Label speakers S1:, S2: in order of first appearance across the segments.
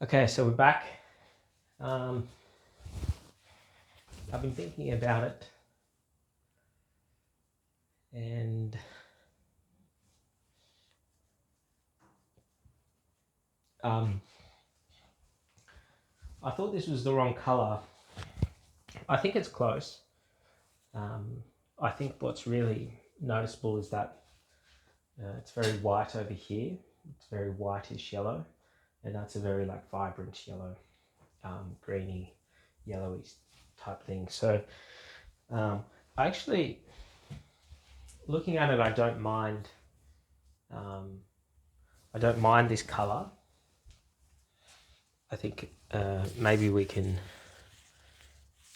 S1: Okay, so we're back. Um, I've been thinking about it, and I thought this was the wrong color. I think it's close. Um, I think what's really noticeable is that it's very white over here. It's very whitish yellow, and that's a very like vibrant yellow, greeny, yellowy type thing. So I actually, looking at it, I don't mind. Um, I don't mind this color. I think maybe we can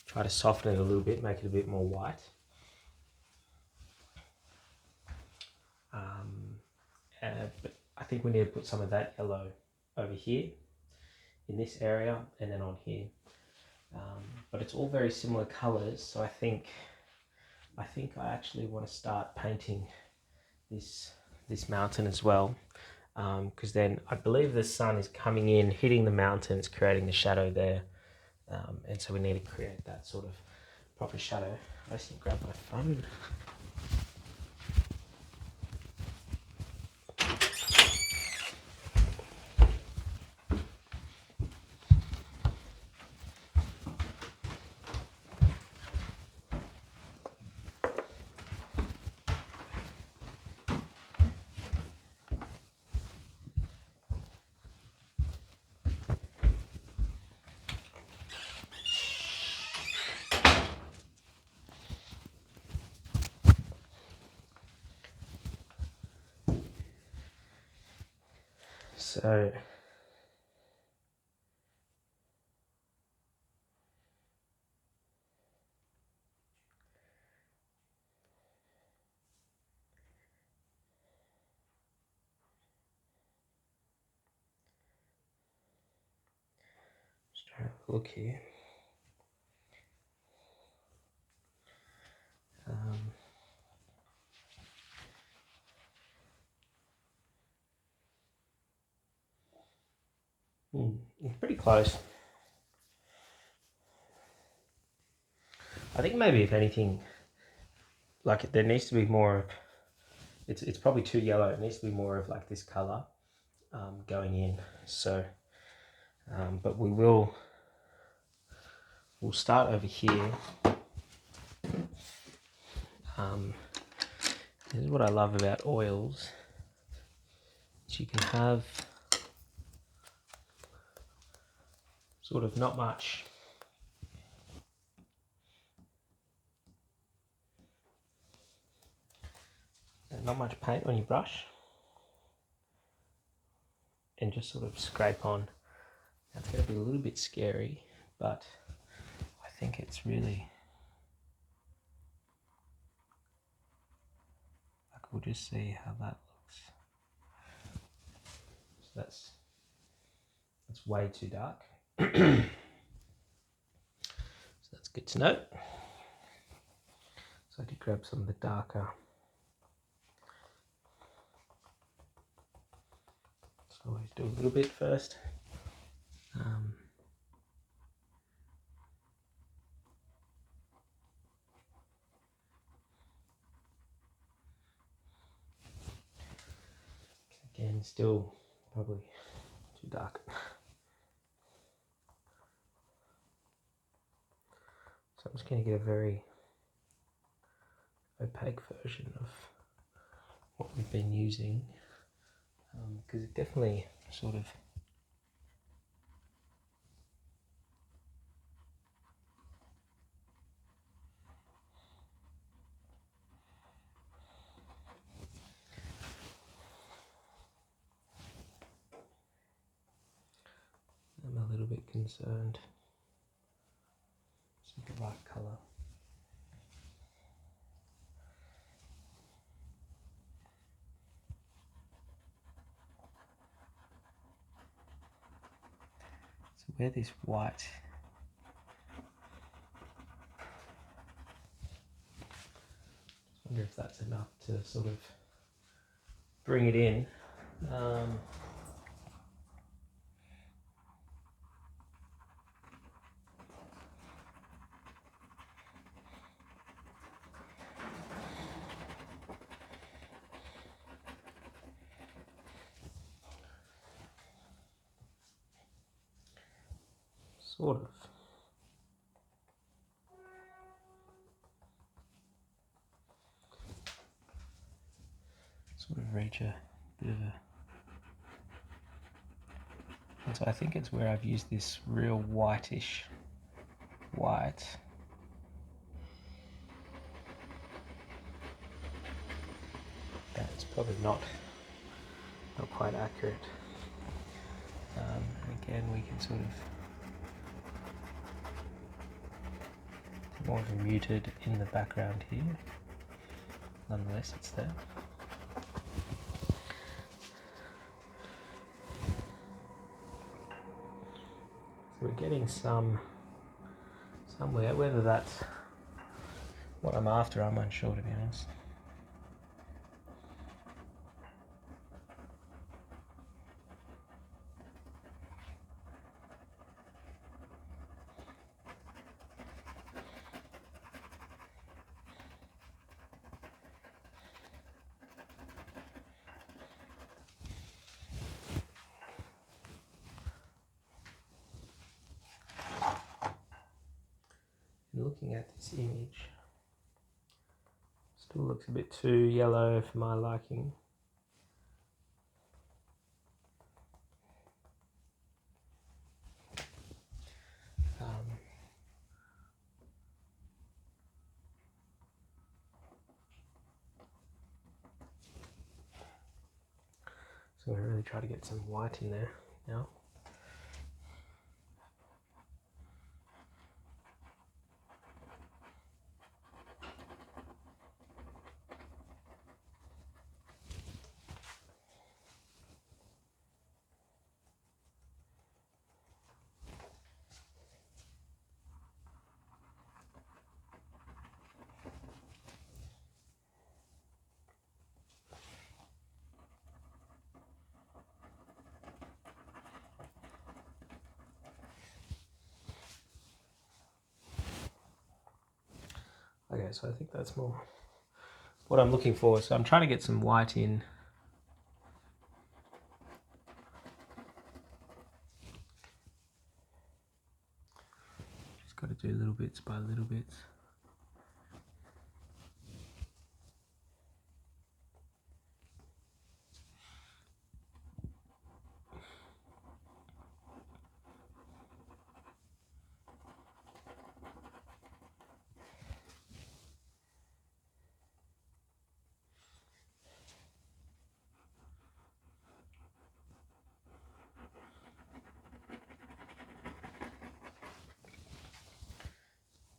S1: try to soften it a little bit, make it a bit more white. But I think we need to put some of that yellow over here in this area and then on here. But it's all very similar colors, so I think I actually want to start painting this mountain as well, because then I believe the sun is coming in, hitting the mountains, creating the shadow there, and so we need to create that sort of proper shadow. I just need to grab my phone. So just trying to look here. Pretty close. I think maybe if anything, like there needs to be more of, it's probably too yellow. It needs to be more of like this color going in. So, but we'll start over here. This is what I love about oils. Is you can have sort of not much paint on your brush, and just sort of scrape on. That's going to be a little bit scary, but I think it's really, like, we'll just see how that looks. So that's way too dark. So that's good to know. So I did grab some of the darker. So always do a little bit first. Again, still probably too dark. So I'm just going to get a very opaque version of what we've been using, because it definitely sort of I'm a little bit concerned. It's not the right colour. So where this white, I wonder if that's enough to sort of bring it in. Sort of. Sort of reach a bit of a... And so I think it's where I've used this real whitish white. That's probably not quite accurate. Again, we can sort of more of a muted in the background here. Nonetheless, it's there. So we're getting somewhere. Whether that's what I'm after, I'm unsure, to be honest. Looking at this image, still looks a bit too yellow for my liking. So I really try to get some white in there now. Okay, so I think that's more what I'm looking for. So I'm trying to get some white in. Just got to do little bits by little bits.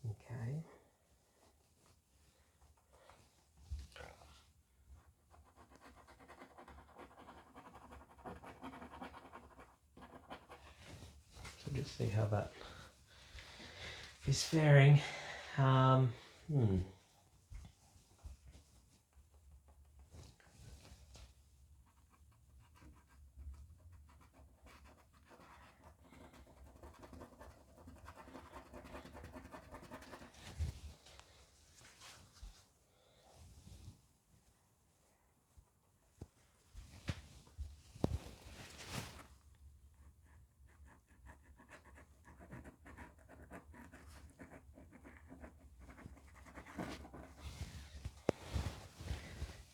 S1: Okay. So just see how that is faring.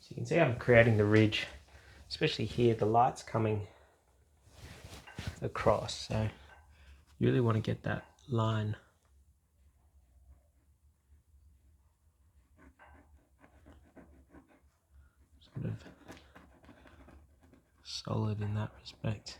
S1: So you can see I'm creating the ridge, especially here, the light's coming across. So you really want to get that line sort of solid in that respect.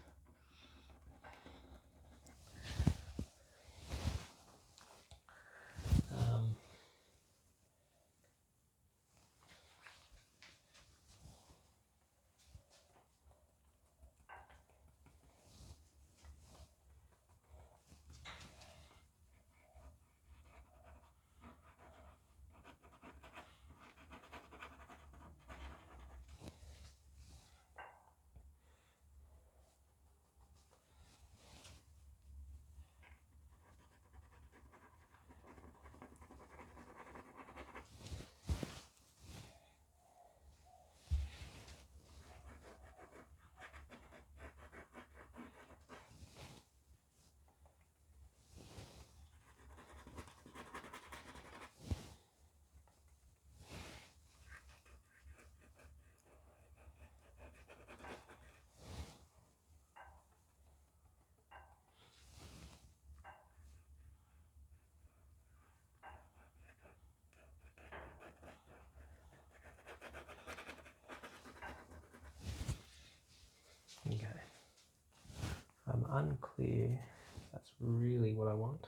S1: unclear if that's really what I want.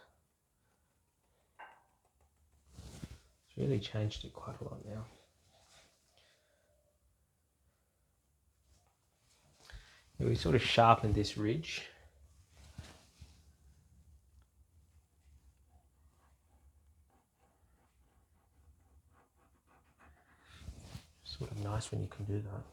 S1: It's really changed it quite a lot now. We sort of sharpened this ridge. Sort of nice when you can do that.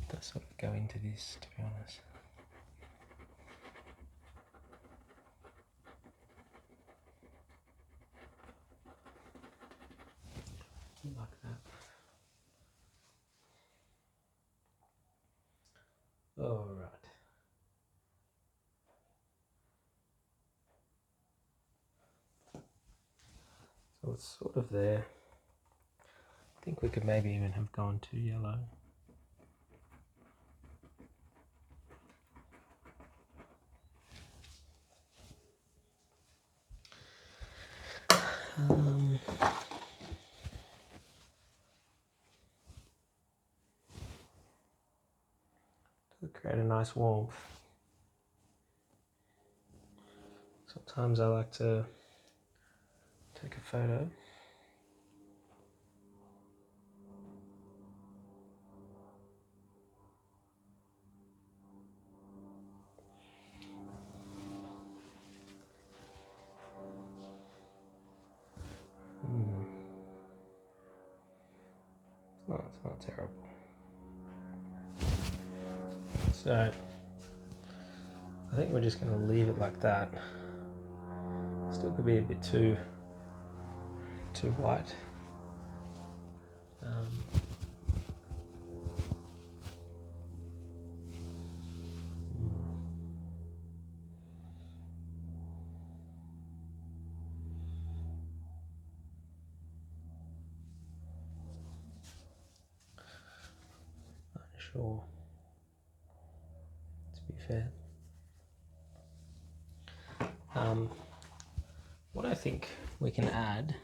S1: Does sort of go into this, to be honest. Like that. All right. So it's sort of there. I think we could maybe even have gone to yellow. To create a nice warmth. Sometimes I like to take a photo. No, it's not terrible. So I think we're just going to leave it like that. Still could be a bit too white. Unsure, to be fair. What I think we can add,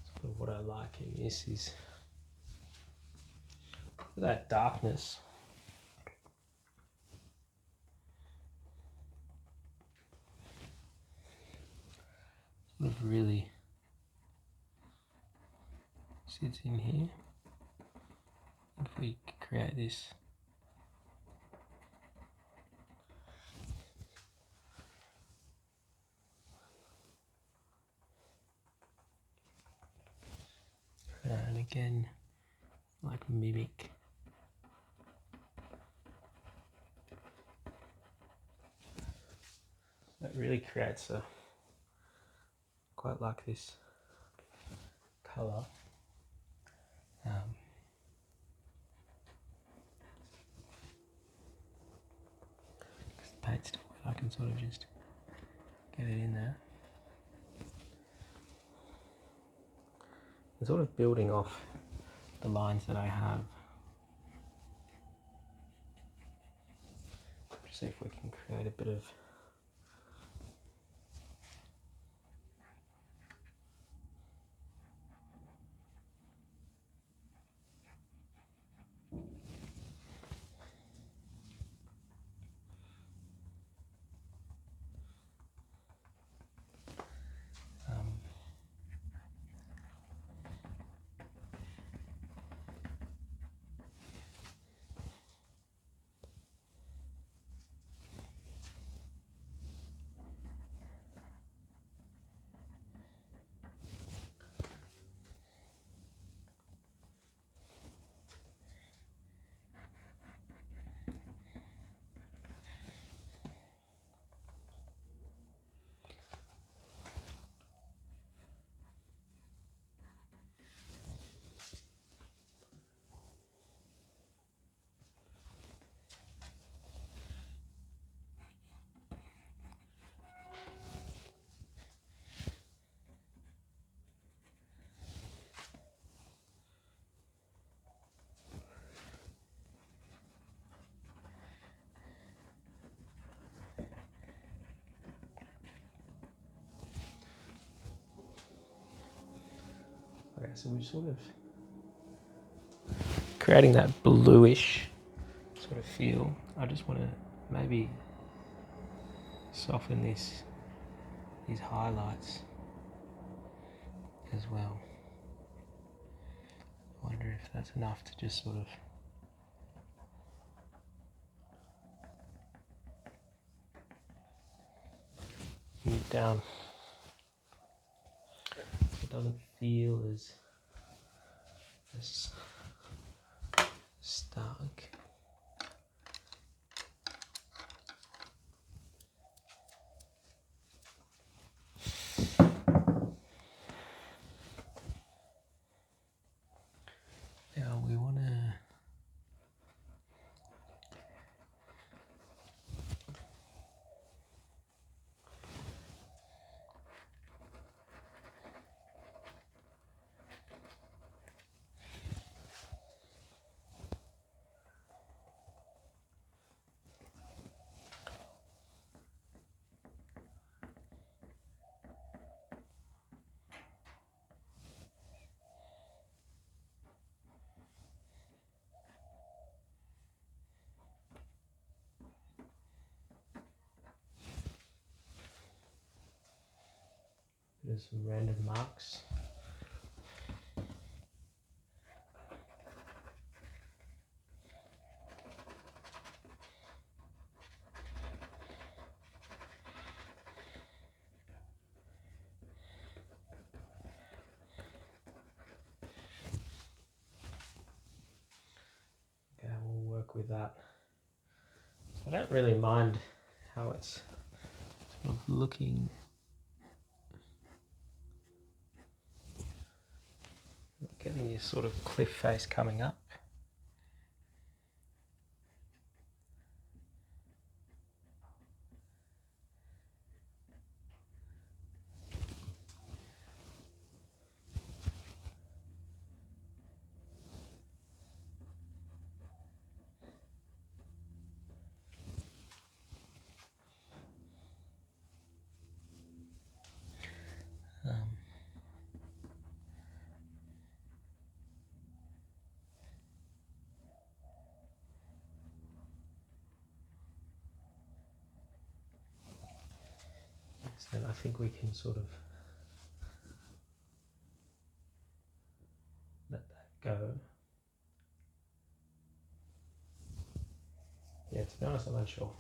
S1: sort of what I like in this is that darkness. Sort of really sits in here. If we create this and again, like mimic that really creates a quite like this color. The paint's still wet, I can sort of just get it in there. I'm sort of building off the lines that I have. See if we can create a bit of so we're sort of creating that bluish sort of feel. I just want to maybe soften these highlights as well. I wonder if that's enough to just sort of move down. It doesn't feel as stark. Now we want to do some random marks. Okay, we'll work with that. I don't really mind how it's sort of looking. Getting this sort of cliff face coming up. So I think we can sort of let that go. Yeah, to be honest, I'm unsure.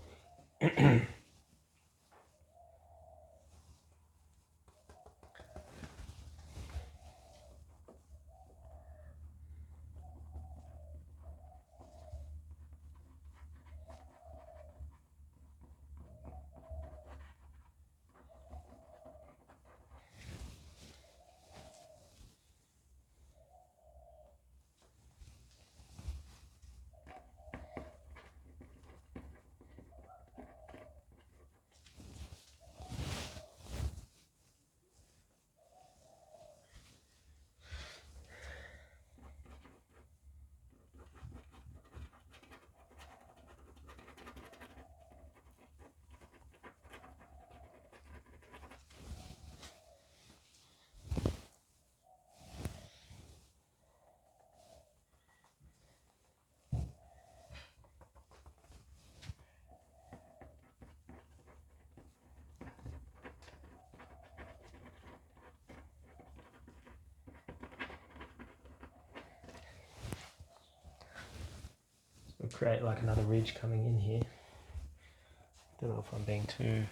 S1: We'll create like another ridge coming in here. Don't know if I'm being too...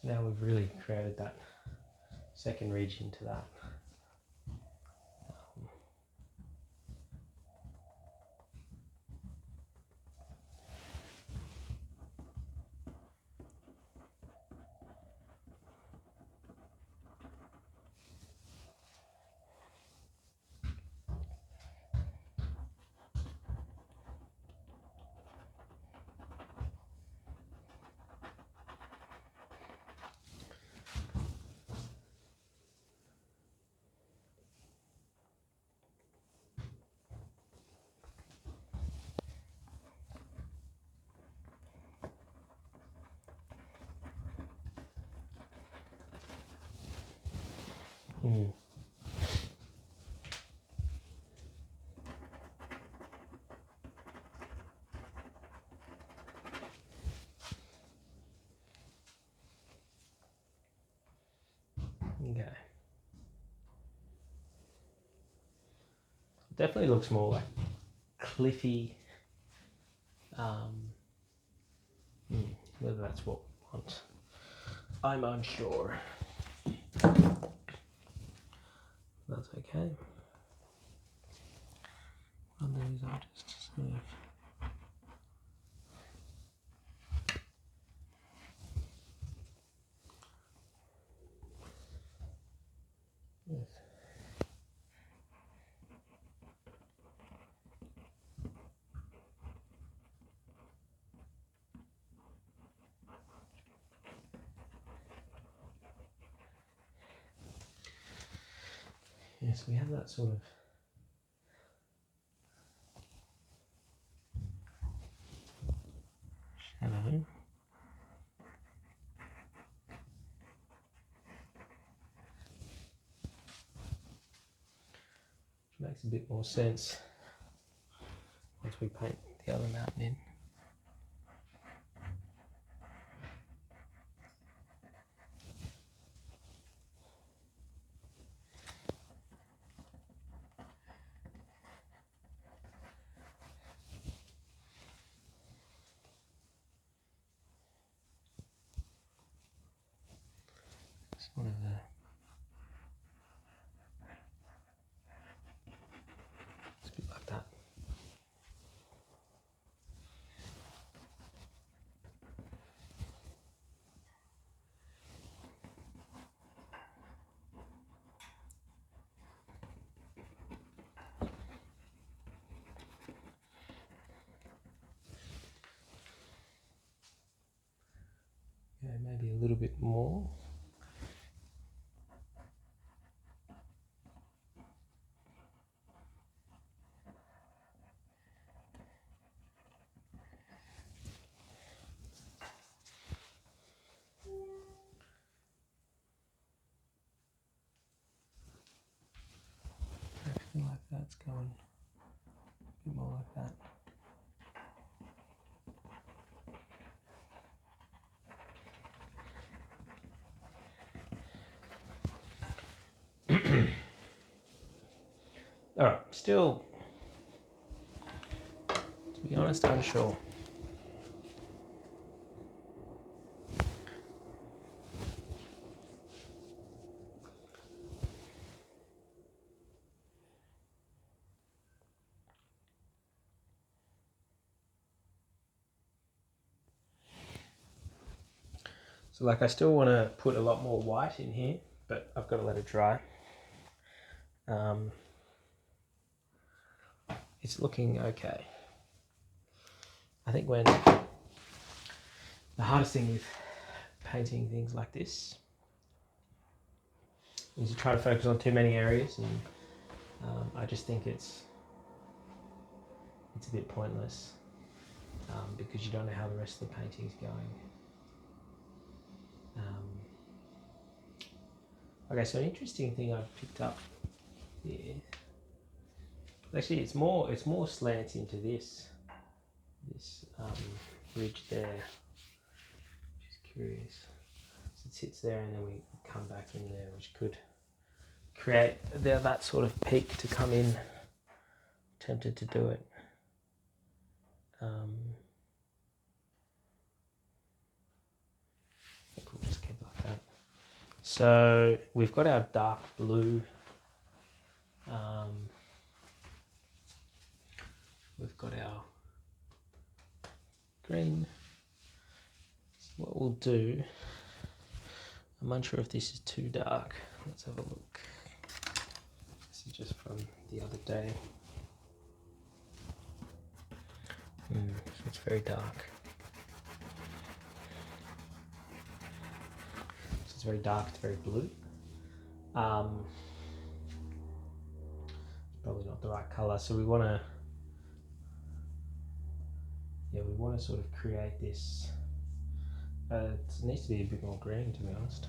S1: So now we've really created that second ridge into that. Mm. Okay. Definitely looks more like cliffy. Whether that's what we want, I'm unsure. That's okay. And these are just sort of. Yes. Yes, we have that sort of shadow. Which makes a bit more sense once we paint the other mountain in. Sort of a bit like that. Yeah, maybe a little bit more. I feel like that's going a bit more like that. All right, still, to be honest, unsure. So like I still want to put a lot more white in here, but I've got to let it dry. It's looking okay. I think when the hardest thing with painting things like this is you try to focus on too many areas, and I just think it's a bit pointless because you don't know how the rest of the painting's going. Okay, so an interesting thing I've picked up here. Actually, it's more slant into this ridge there. Just curious. So it sits there, and then we come back in there, which could create that sort of peak to come in. Tempted to do it. I think we'll just keep it like that. So we've got our dark blue. We've got our green. So what we'll do, I'm unsure if this is too dark. Let's have a look. This is just from the other day. So it's very dark. So it's very dark, it's very blue. It's probably not the right colour, so we want to sort of create this. It needs to be a bit more green, to be honest.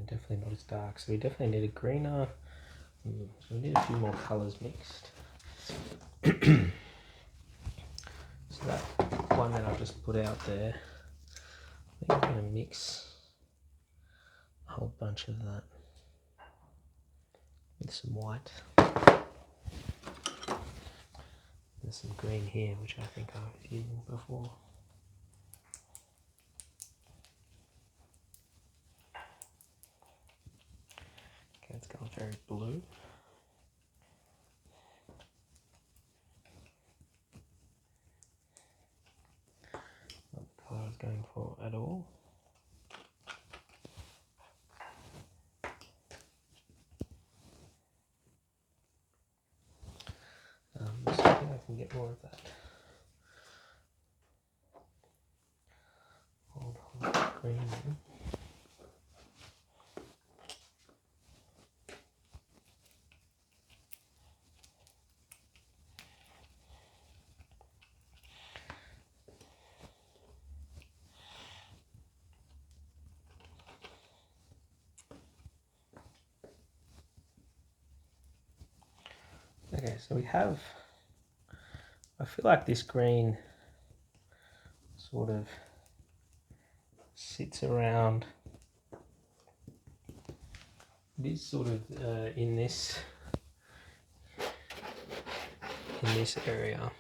S1: definitely not as dark. So we definitely need a greener. So we need a few more colours mixed. So that one that I've just put out there, I think I'm going to mix a whole bunch of that with some white. There's some green here, which I think I was using before. Okay, it's gone very blue. Not the colour I was going for at all. So I think I can get more of that old green in. Okay, so we have, I feel like this green sort of sits around, it is sort of in this area,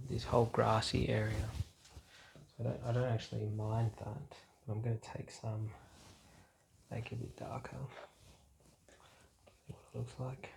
S1: this whole grassy area. So I don't actually mind that, but I'm going to take some, make it a bit darker. See what it looks like.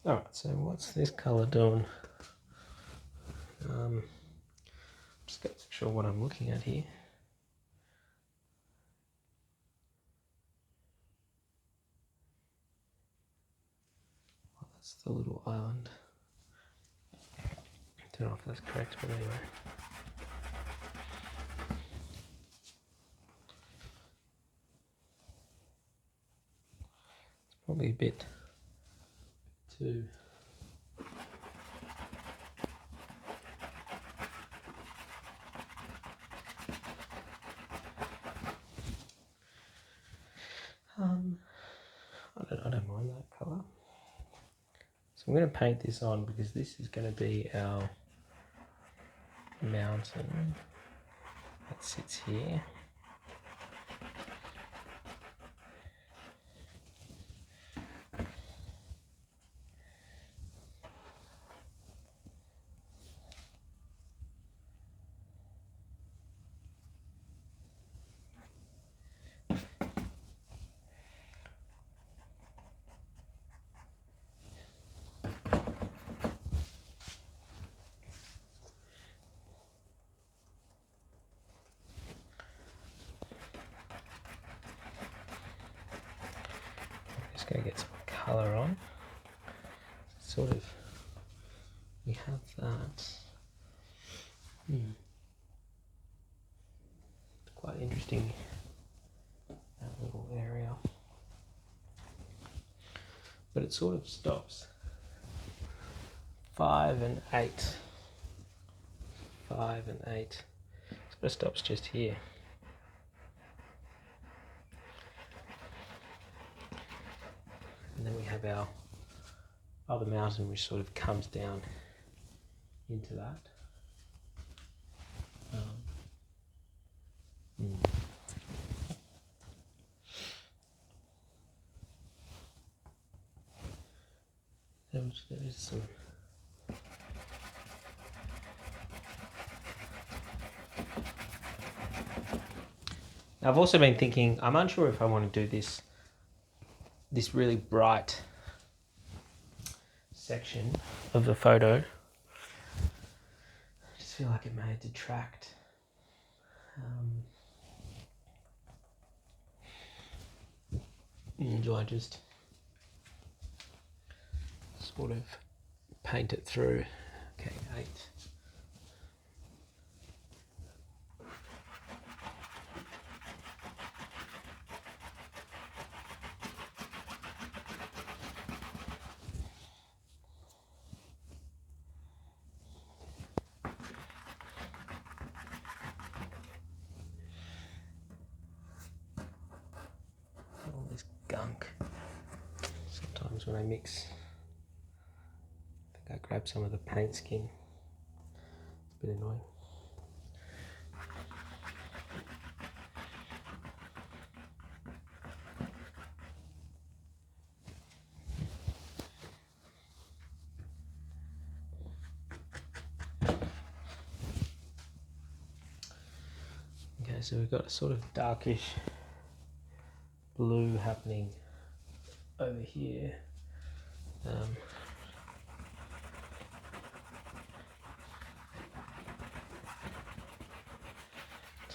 S1: Alright, so what's this colour doing? Just got to make sure what I'm looking at here. Oh, that's the little island. I don't know if that's correct, but anyway. It's probably a bit too... I don't mind that colour. So I'm going to paint this on because this is going to be our mountain that sits here. Just going to get some colour on. Sort of, we have that. It's quite interesting, that little area. But it sort of stops. 5 and 8. 5 and 8. Sort of stops just here. And then we have our other mountain which sort of comes down into that. good. There is some. I've also been thinking, I'm unsure if I want to do this really bright section of the photo. I just feel like it may detract. Do I just sort of paint it through? Okay, 8. All this gunk. Sometimes when I mix, I think I grab some of the paint skin. It's a bit annoying. Okay, so we've got a sort of darkish blue happening over here. So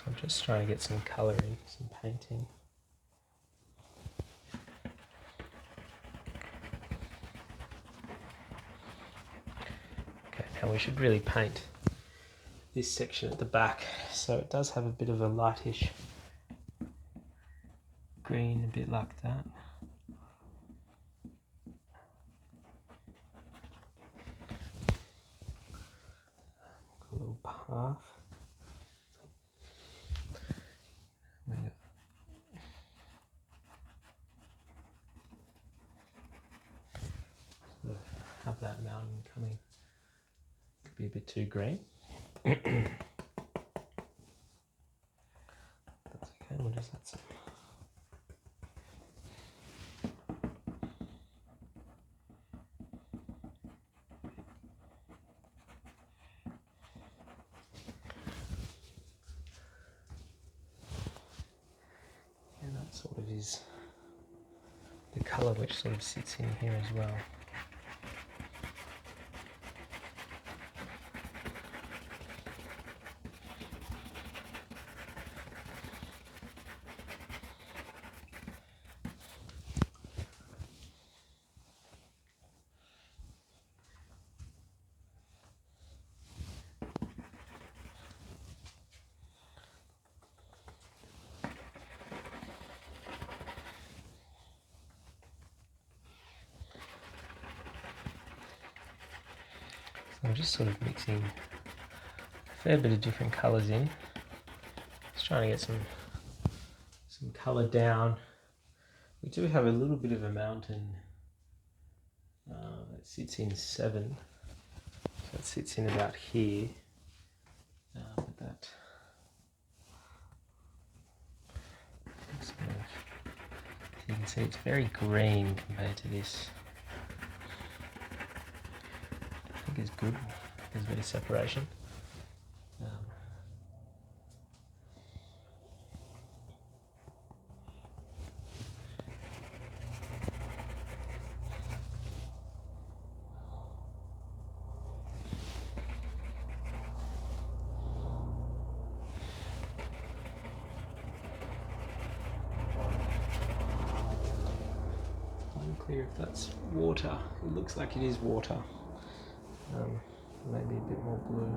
S1: I'm just trying to get some colour in, some painting. Okay, now we should really paint this section at the back. So it does have a bit of a lightish green, a bit like that. A little path. Have that mountain coming. Could be a bit too green. That's okay, we'll just add some. And that sort of is the colour which sort of sits in here as well. I'm just sort of mixing a fair bit of different colours in. Just trying to get some colour down. We do have a little bit of a mountain that sits in 7. So it sits in about here. But that sort of, you can see it's very green compared to this. I think it's good. There's a bit of separation. Unclear if that's water. It looks like it is water. Maybe a bit more blue.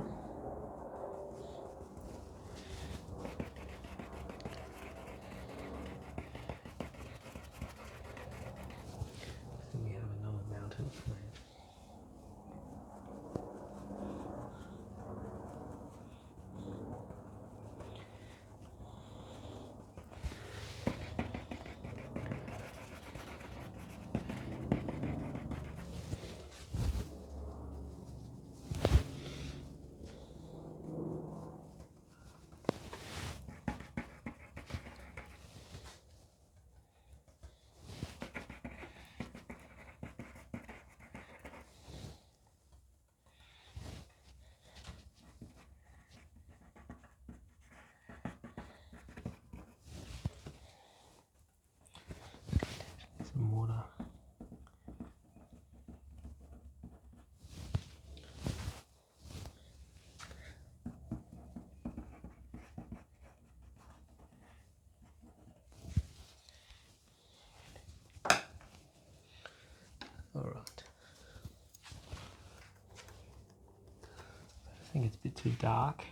S1: I think we have another mountain plan. think it's a bit too dark.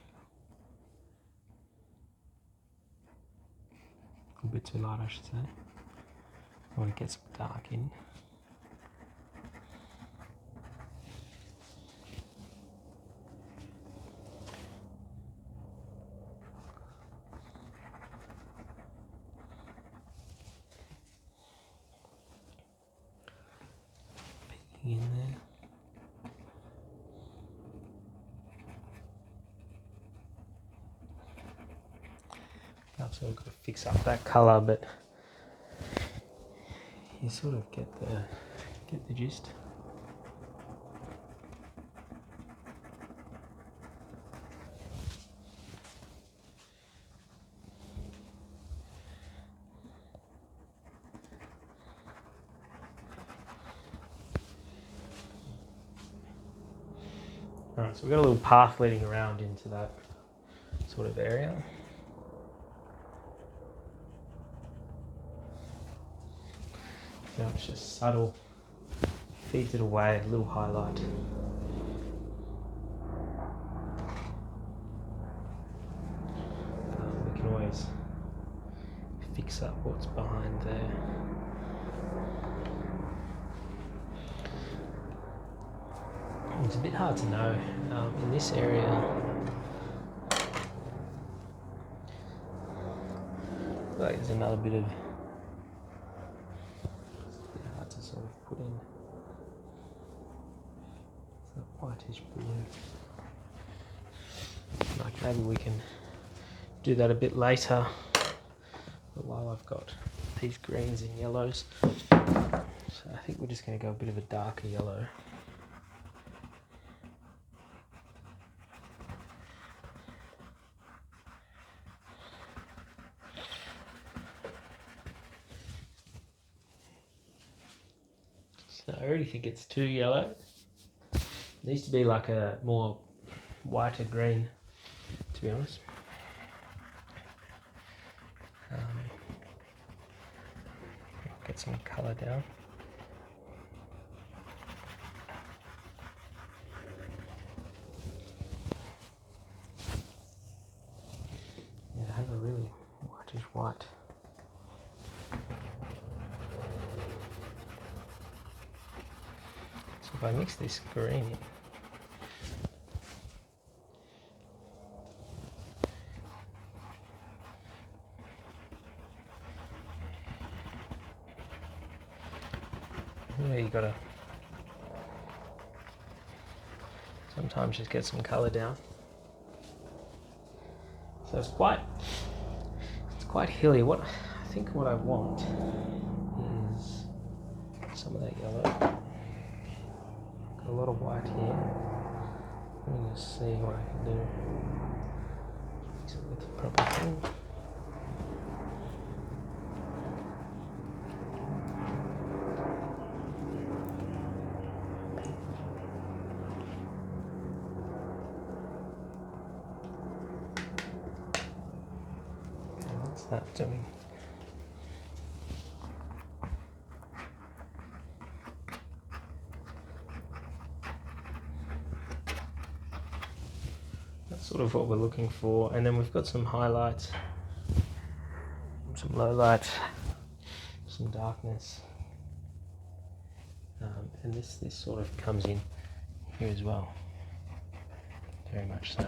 S1: A bit too light, I should say. I want to get some dark in. Peeking in there. I've sort of got to fix up that colour, but you sort of get the gist. Alright, so we've got a little path leading around into that sort of area. So it's just subtle, feeds it away, a little highlight. We can always fix up what's behind there. It's a bit hard to know in this area. Like there's another bit of. It's a bit hard to sort of put in. It's that whitish blue. Like maybe we can do that a bit later. But while I've got these greens and yellows, so I think we're just going to go a bit of a darker yellow. So I already think it's too yellow. It needs to be like a more whiter green, to be honest. Get some colour down. Yeah, I have a really whitish white. So if I mix this green in, yeah, you gotta sometimes just get some colour down. So it's quite hilly. What I think what I want is some of that yellow. Got a lot of white here. Let me just see what I can do. Mix it with the proper thing. What's that doing? That's sort of what we're looking for, and then we've got some highlights, some lowlights, some darkness, and this sort of comes in here as well, very much so.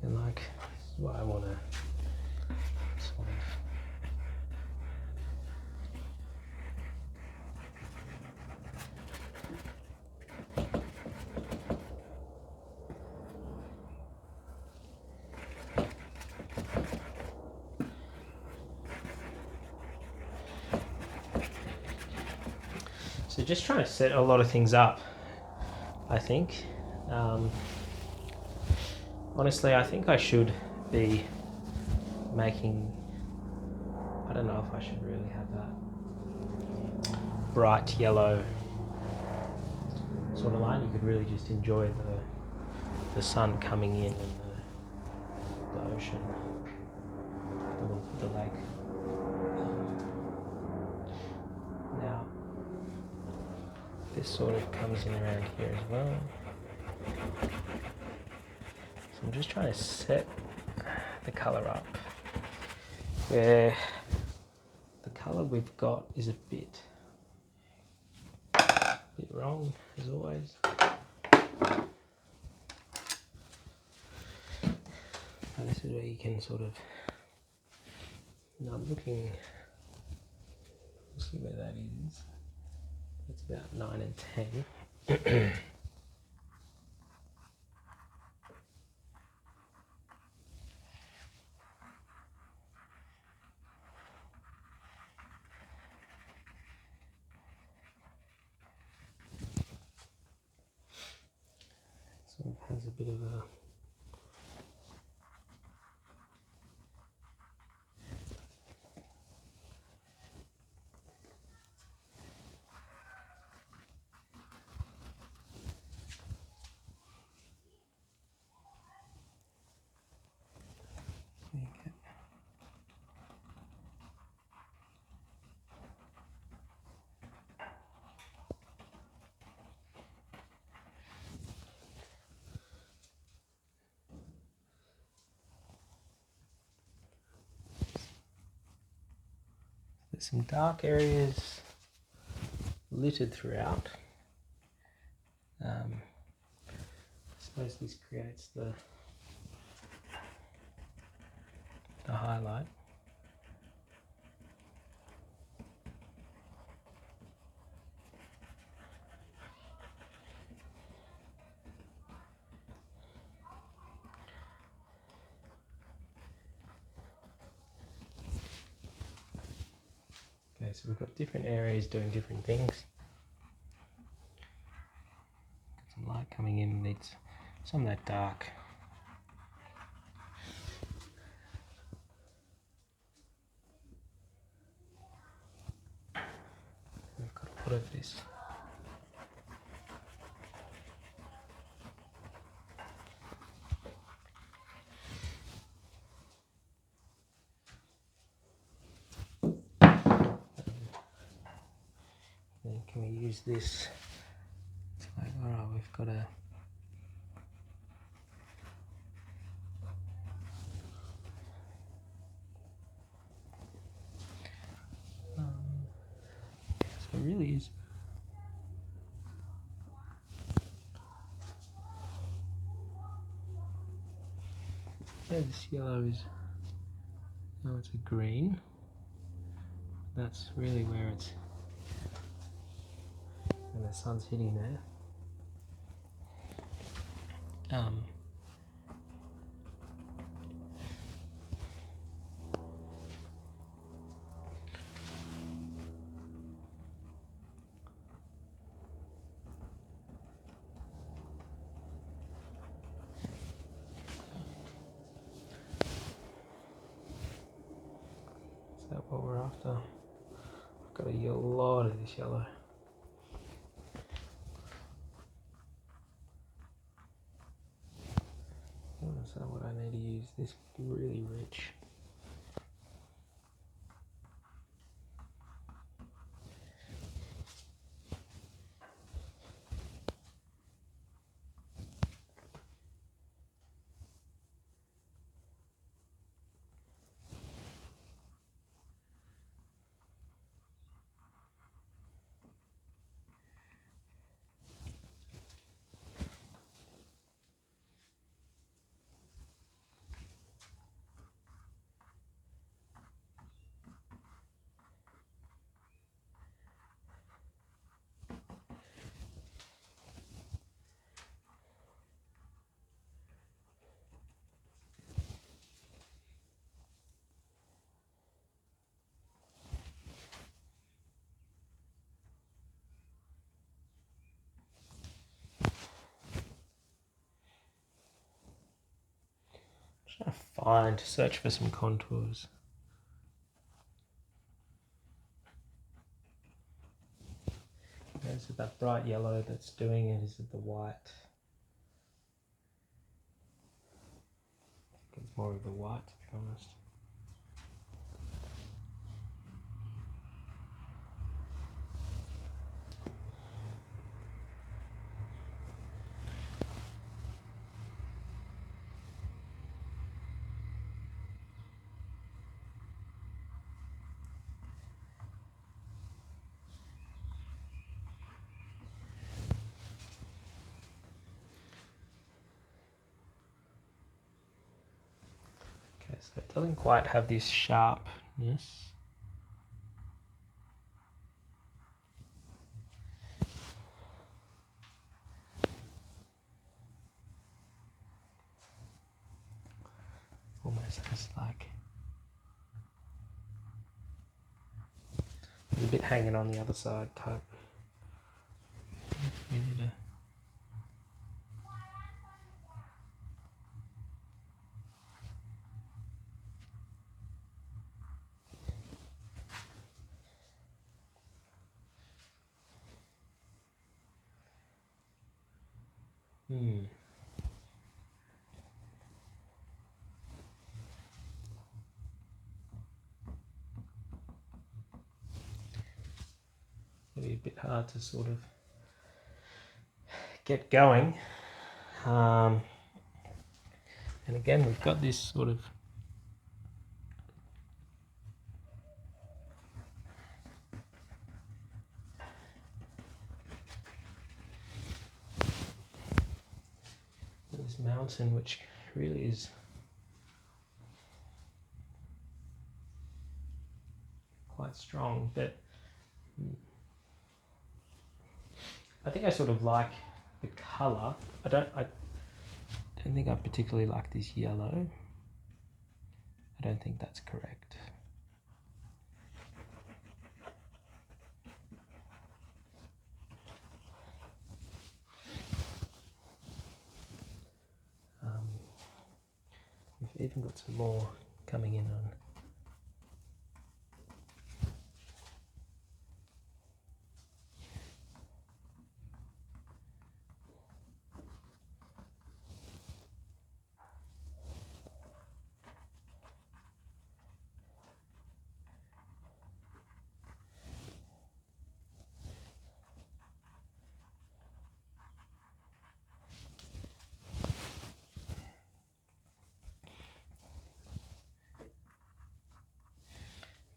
S1: And like, this is what I want to sort of. So just trying to set a lot of things up, I think. Honestly, I think I should be making, I don't know if I should really have that bright yellow sort of line. You could really just enjoy the sun coming in and the ocean, the lake. Now, this sort of comes in around here as well. So I'm just trying to set the colour up where the colour we've got is a bit wrong, as always. And this is where you can sort of, I'm looking, see where that is. It's about 9 and 10. So it has a bit of a there's some dark areas littered throughout. I suppose this creates the highlight. Okay, so we've got different areas doing different things. Got some light coming in, needs some of that dark. We've got a lot of this. Then can we use this? It's like, alright, we've got a so it really is. Yeah, this yellow is, oh, it's a green. That's really where it's, and the sun's hitting there. Is that what we're after? I've got a lot of this yellow. So what I need to use this really rich. Trying to search for some contours. Is it that bright yellow that's doing it? Is it the white? I think it's more of the white, to be honest. Okay, so it doesn't quite have this sharpness. Almost has like a bit hanging on the other side type. We need to It'll be a bit hard to sort of get going. And again, we've got this sort of this mountain, which really is quite strong, but I think I sort of like the colour. I don't think I particularly like this yellow. I don't think that's correct. We've even got some more coming in on.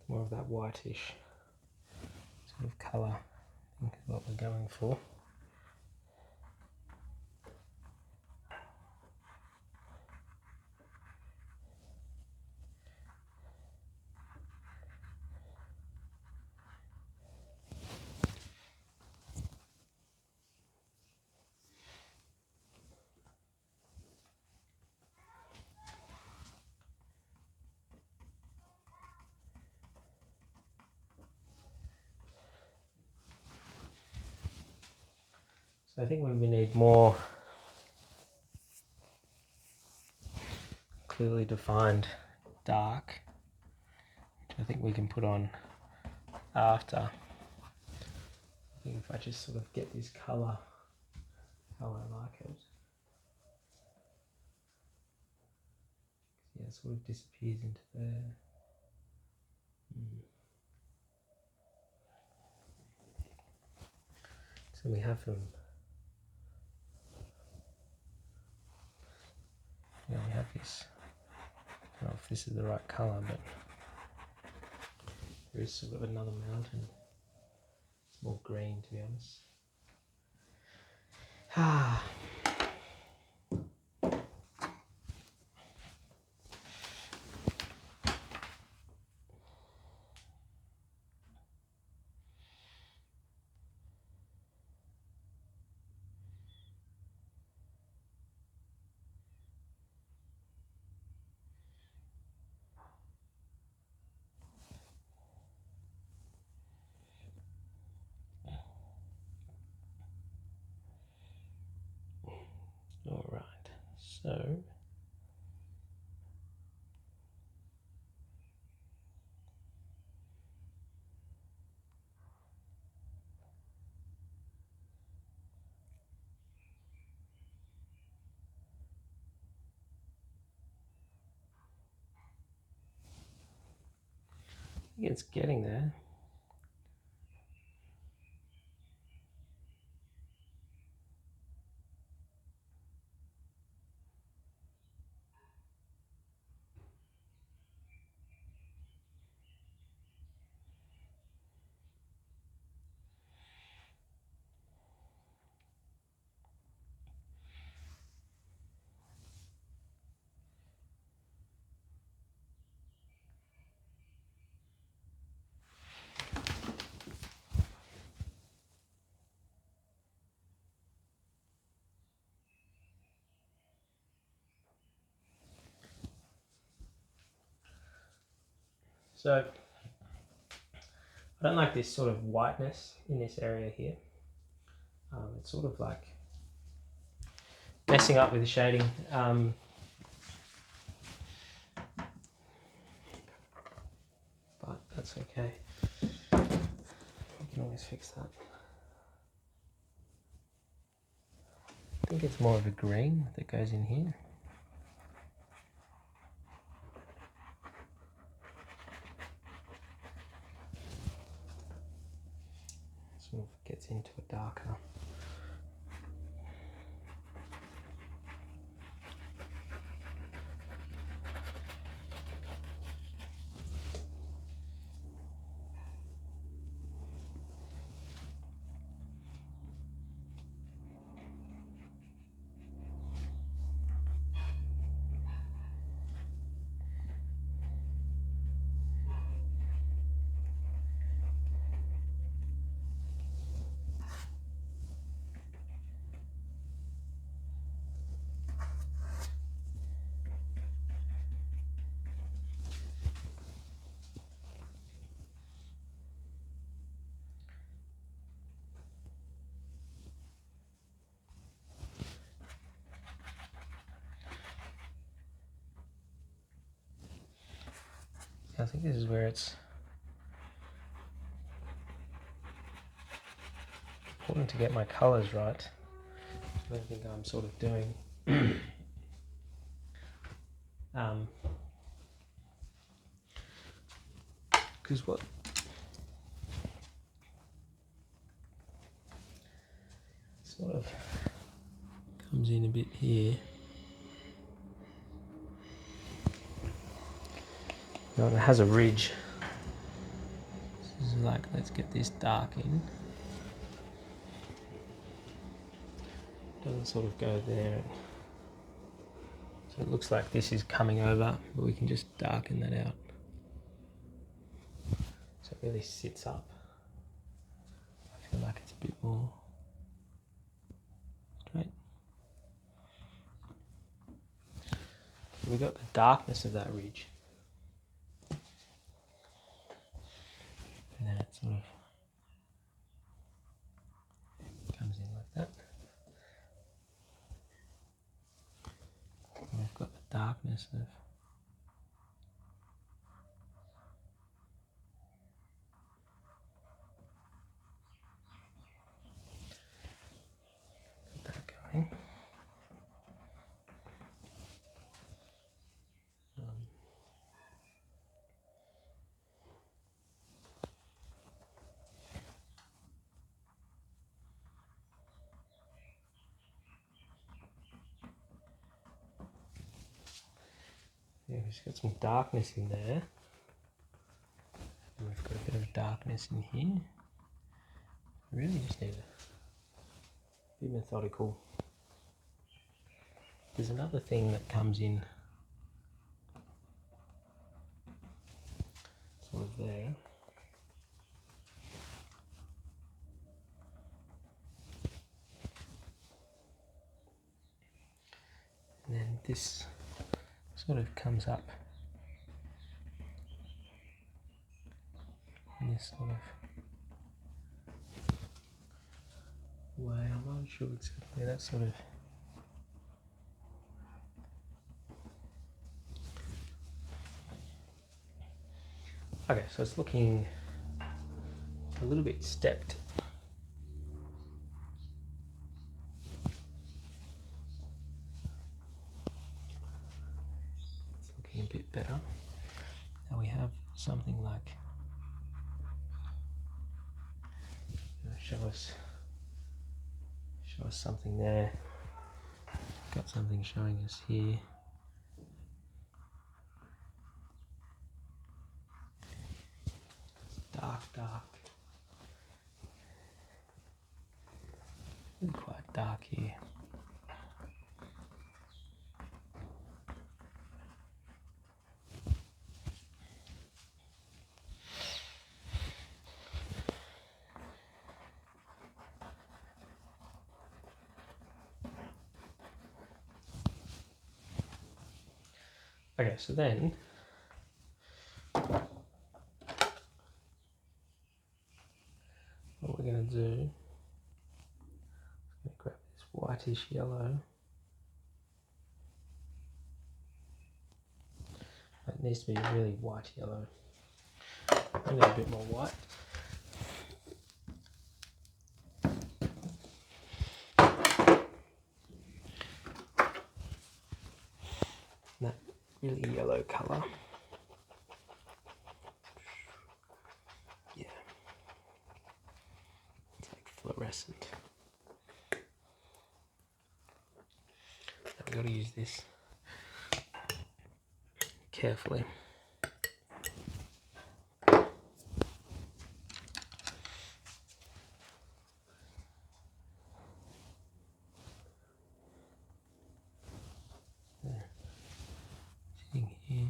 S1: More of that whitish sort of colour, I think is what we're going for. So I think when we need more clearly defined dark, which I think we can put on after. I think if I just sort of get this colour how I like it. Yeah, it sort of disappears into there. So we have them. Yeah, we have this. I don't know if this is the right colour, but there is sort of another mountain. It's more green, to be honest. Ah. All right, so think it's getting there. So I don't like this sort of whiteness in this area here. It's sort of like messing up with the shading. But that's okay. We can always fix that. I think it's more of a green that goes in here. Sort of gets into a darker. I think this is where it's important to get my colours right. I don't think I'm sort of doing. Because what sort of comes in a bit here. No, it has a ridge. This is like, let's get this dark in. Doesn't sort of go there. So it looks like this is coming over, but we can just darken that out. So it really sits up. I feel like it's a bit more straight. We got the darkness of that ridge. And then it sort of comes in like that. And we've got the darkness of that going. Yeah, we've got some darkness in there. And we've got a bit of darkness in here. We really just need to be methodical. There's another thing that comes in sort of there. And then this sort of comes up in this sort of way. I'm not sure exactly. That sort of okay. So it's looking a little bit stepped. It's looking a bit better. Now we have something like show us something there. Got something showing us here. It's dark. Really quite dark here. Okay, so then what we're going to do, I'm going to grab this whitish yellow. It needs to be really white yellow. I need a bit more white. That really yellow colour. Yeah. It's like fluorescent. I've got to use this carefully. Sitting here.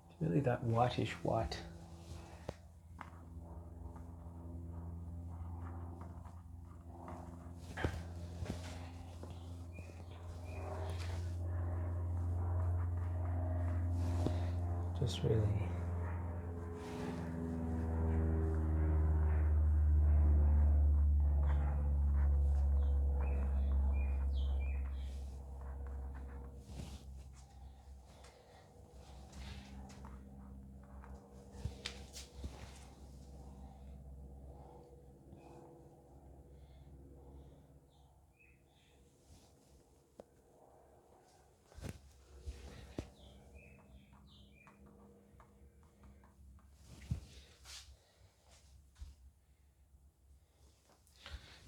S1: It's really that whitish white. Just really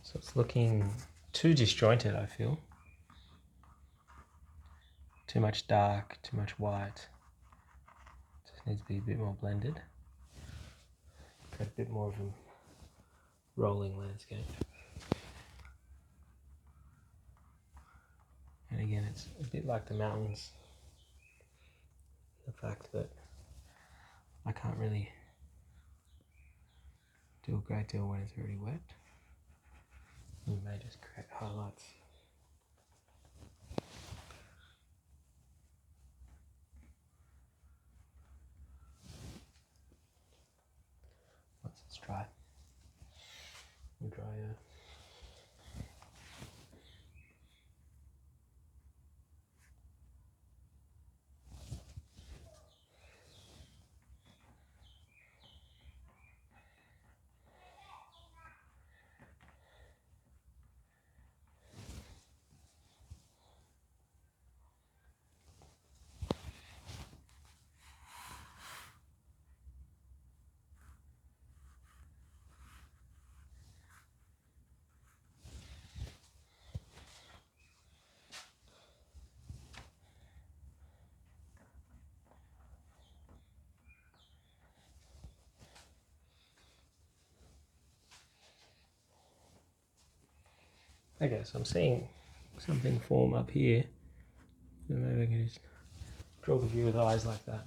S1: so it's looking too disjointed, I feel. Too much dark, too much white. Just needs to be a bit more blended. Got a bit more of a rolling landscape. And again, it's a bit like the mountains. The fact that I can't really do a great deal when it's already wet. We may just create highlights. Once it's dry, we'll dry out. Okay, so I'm seeing something form up here. So maybe I can just draw the view with eyes like that.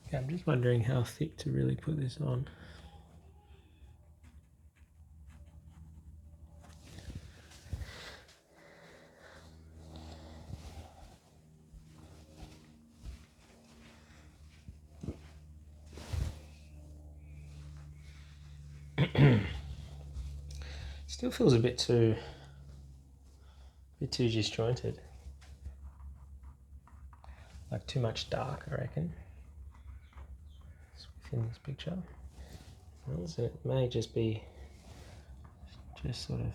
S1: Okay, I'm just wondering how thick to really put this on. Still feels a bit too disjointed. Like too much dark, I reckon. It's within this picture. Well, so it may just be sort of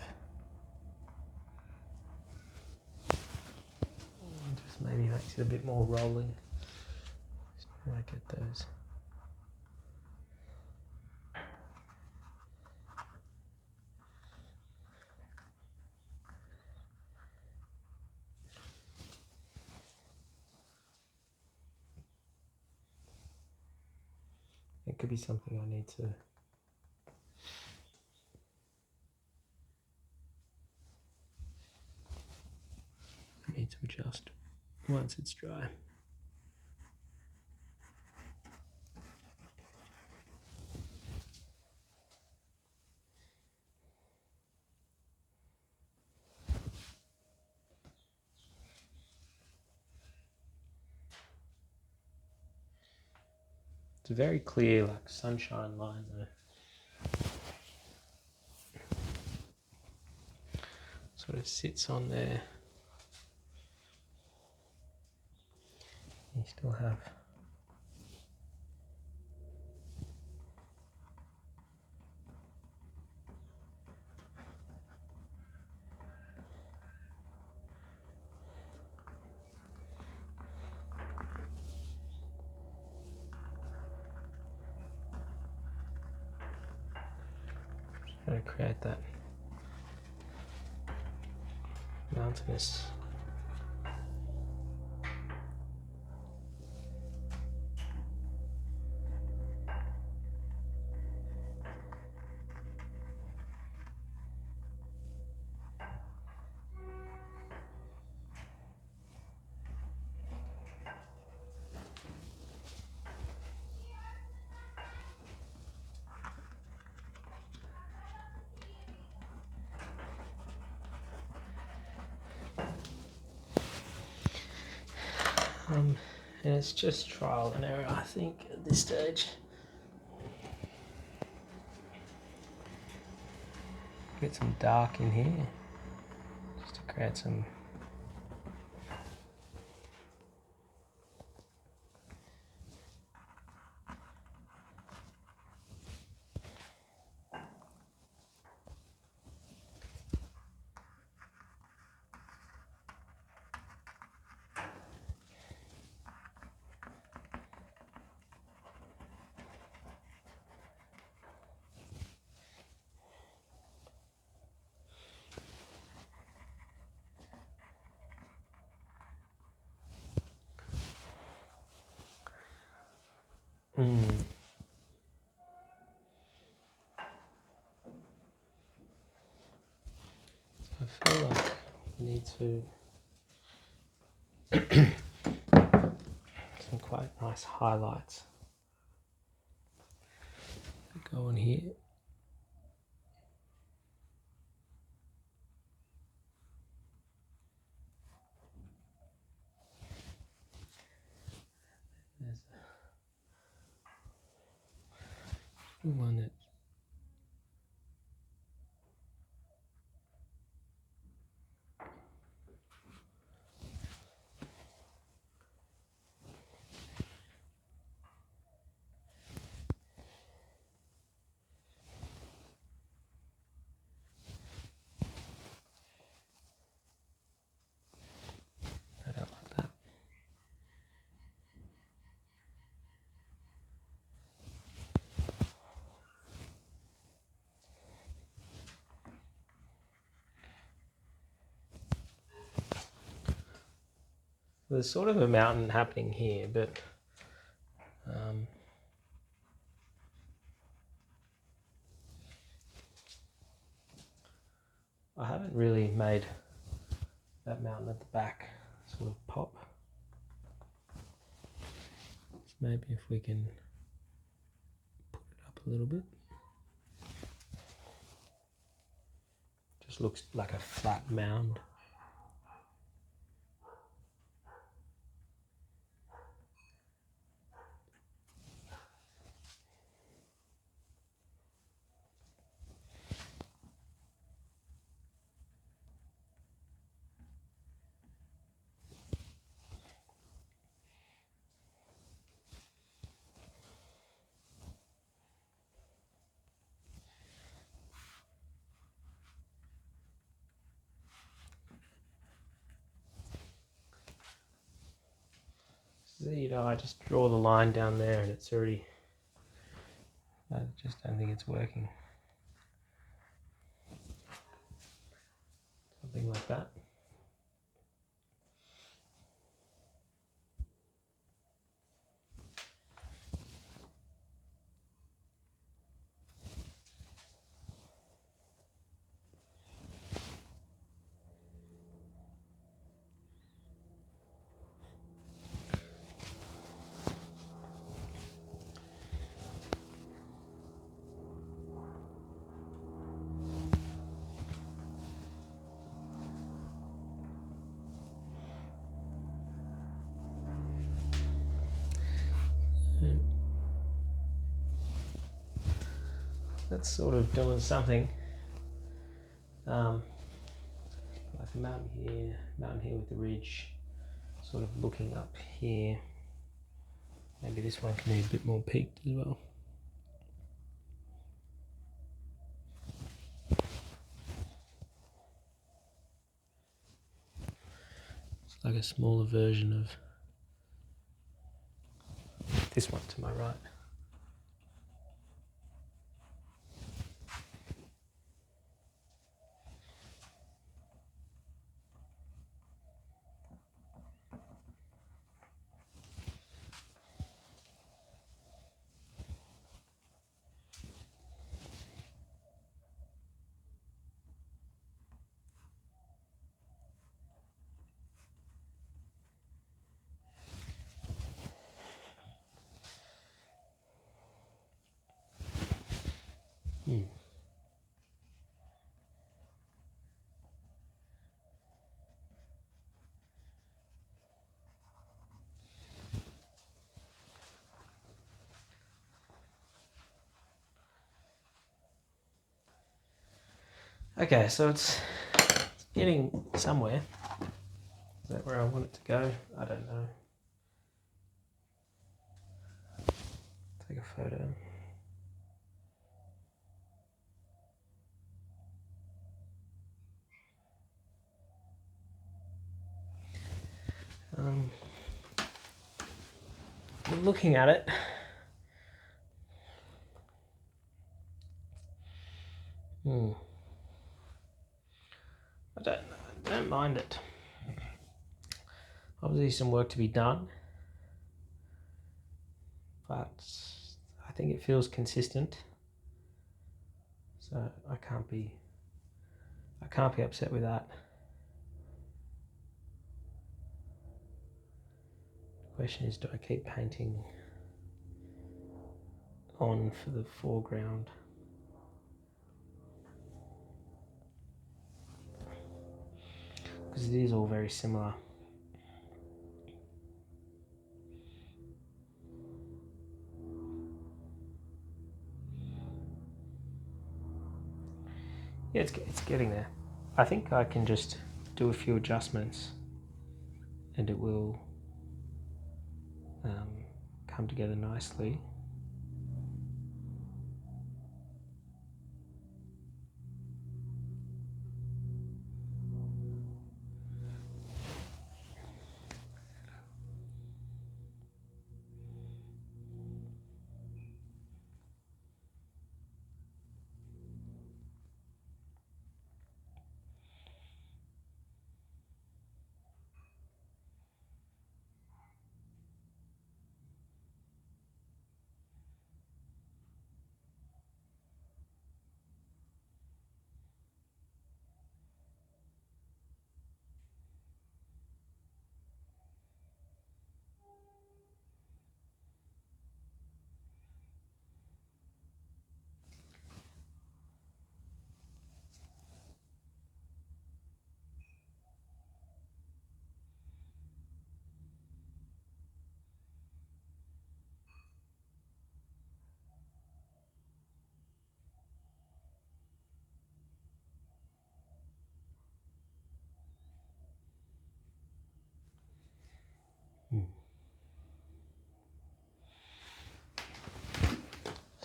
S1: just maybe makes it a bit more rolling. Just try to get those. It could be something I need to adjust once it's dry. It's a very clear, like sunshine line though. Sort of sits on there. You still have trying to create that mountainous. And it's just trial and error, I think, at this stage. Get some dark in here, just to create some. I feel like we need to some quite nice highlights that go on here. There's one that I don't like that. There's sort of a mountain happening here, but I haven't really made that mountain at the back sort of pop. It's maybe if we can put it up a little bit. Just looks like a flat mound. See, I just draw the line down there and it's already, I just don't think it's working. Something like that. That's sort of doing something. Like a mountain here with the ridge, sort of looking up here. Maybe this one can be a bit more peaked as well. It's like a smaller version of this one to my right. Okay, so it's getting somewhere. Is that where I want it to go? I don't know. Take a photo. Looking at it, I don't mind it. Obviously some work to be done, but I think it feels consistent. So I can't be upset with that. The question is, do I keep painting on for the foreground? Because it is all very similar. Yeah, it's getting there. I think I can just do a few adjustments and it will come together nicely.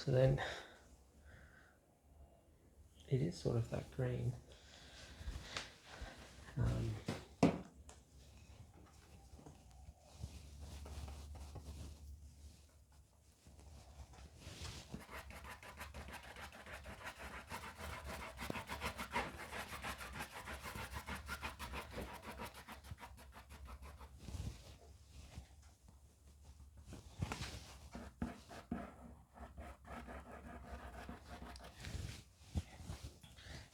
S1: So then it is sort of that green.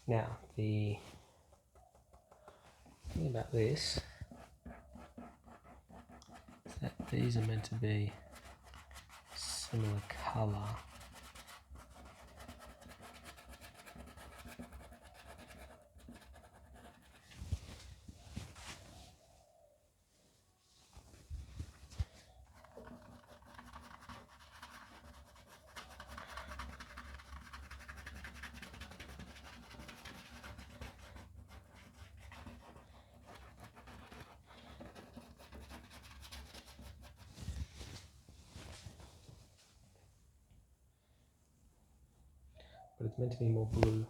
S1: Now, the thing about this is that these are meant to be similar colour. But it's meant to be more blue.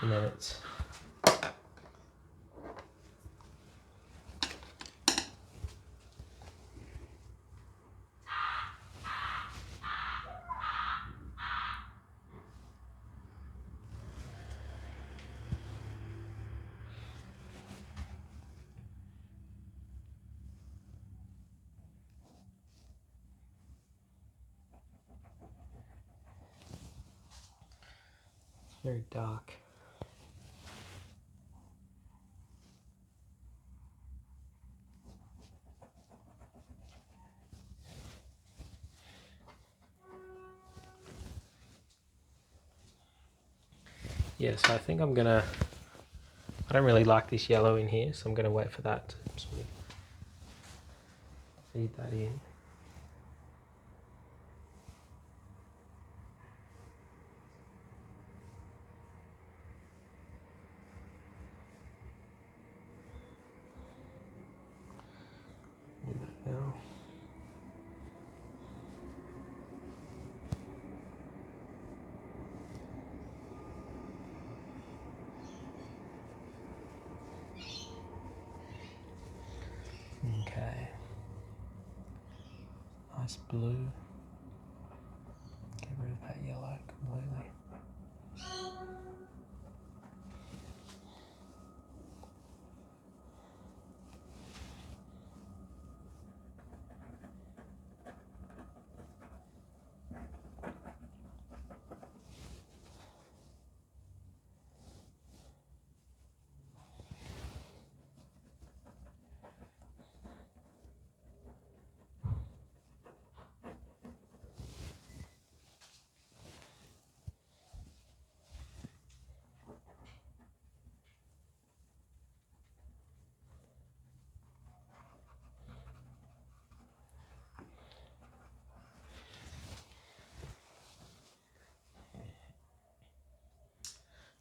S1: And then it's very dark. Yeah, so I think I don't really like this yellow in here, so I'm gonna wait for that to sort of feed that in. Do that now. Okay. Nice blue. Get rid of that yellow completely.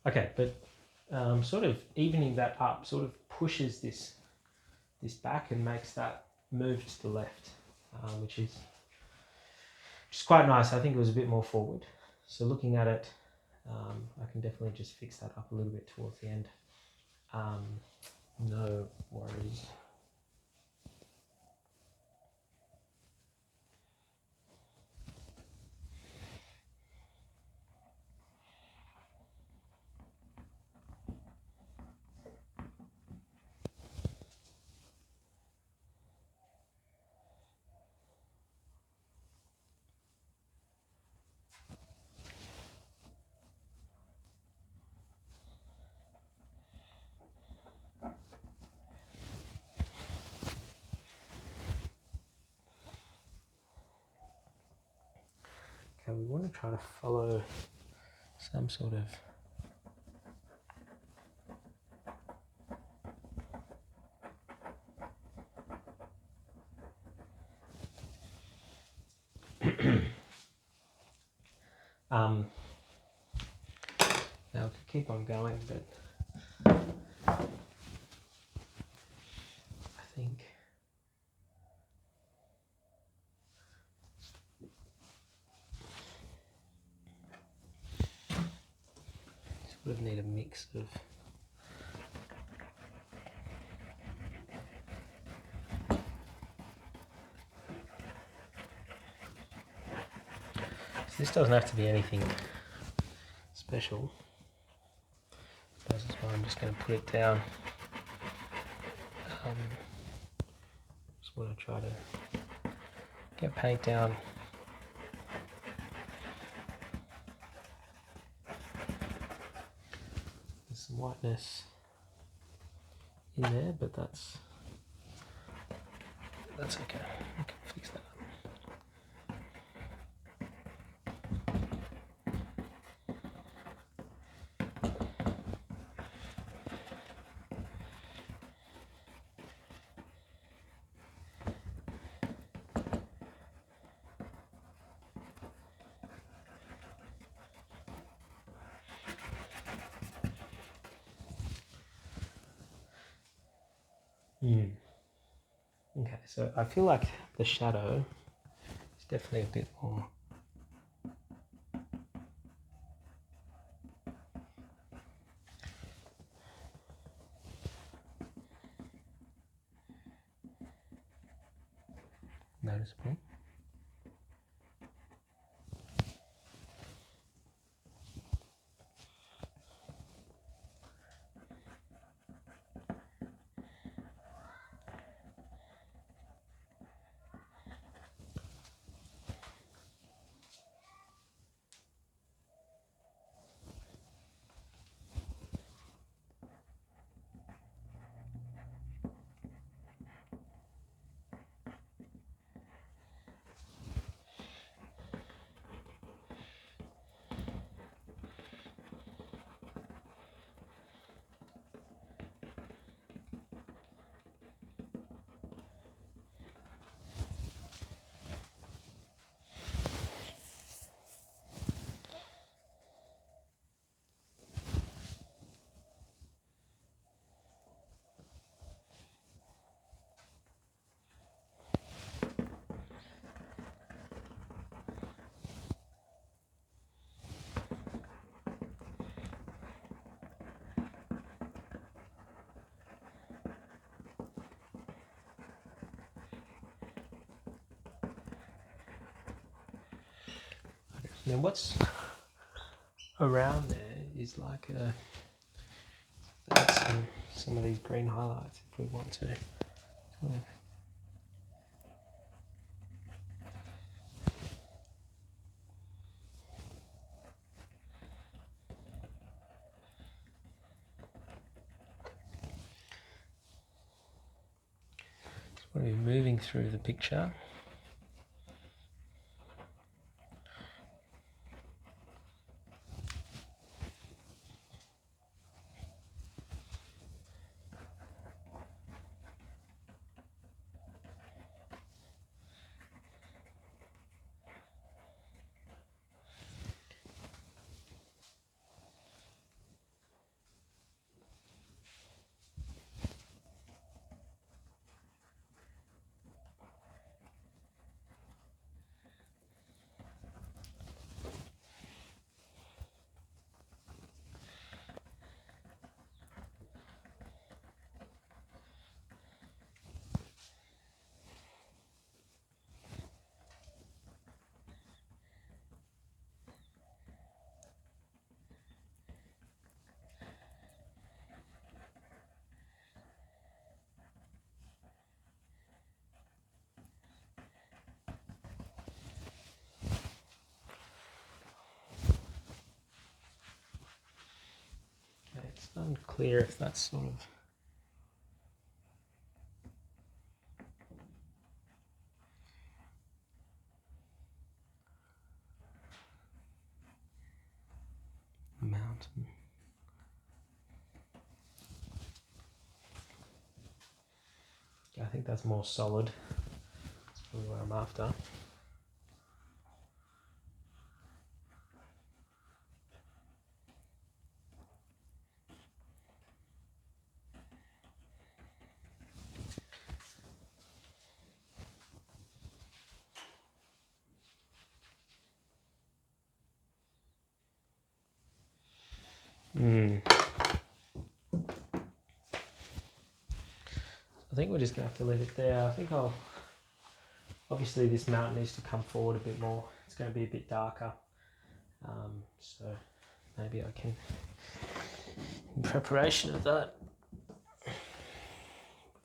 S1: Okay, but sort of evening that up sort of pushes this back and makes that move to the left, which is quite nice. I think it was a bit more forward. So looking at it, I can definitely just fix that up a little bit towards the end. No worries. Okay, we want to try to follow some sort of now we could keep on going, but I think sort of need a mix of so this doesn't have to be anything special. That's why I'm just going to put it down. Just want to try to get paint down. There's some whiteness in there, but that's okay. I can fix that. Okay, so I feel like the shadow is definitely a bit more noticeable. Now what's around there is like some of these green highlights if we want to. Just want to be moving through the picture. It's unclear if that's sort of mountain. Yeah, I think that's more solid. That's probably what I'm after. I think we're just going to have to leave it there. I think obviously this mountain needs to come forward a bit more. It's going to be a bit darker. So maybe I can, in preparation of that, put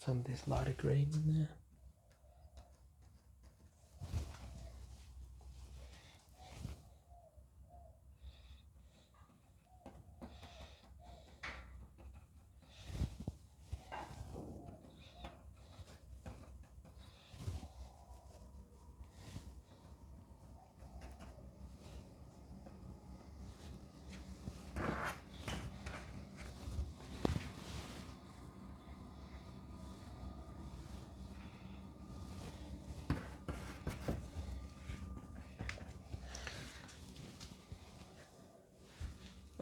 S1: some of this lighter green in there.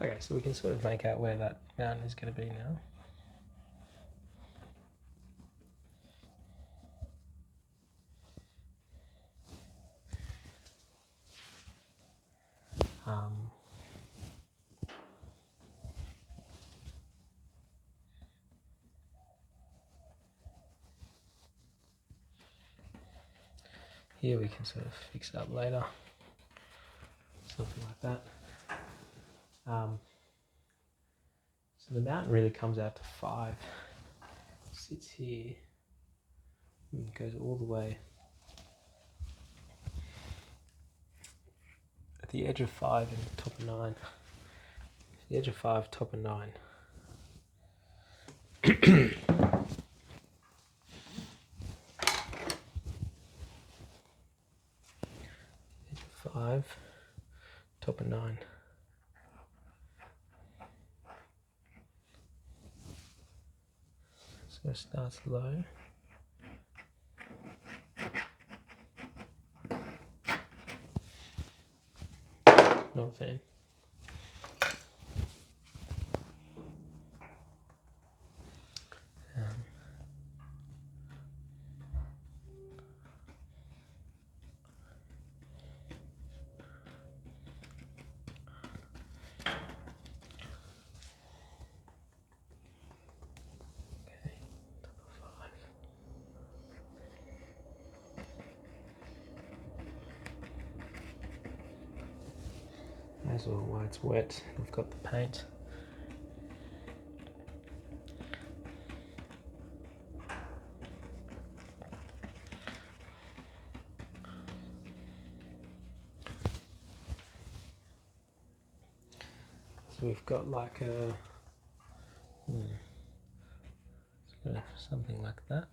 S1: Okay, so we can sort of make out where that mountain is going to be now. Here we can sort of fix it up later, something like that. So the mountain really comes out to 5. Sits here and goes all the way at the edge of 5 and the top of 9. The edge of 5, top of 9. Edge of 5, top of 9. So it starts low. Not a fan. As well, while it's wet, we've got the paint. So we've got like a something like that.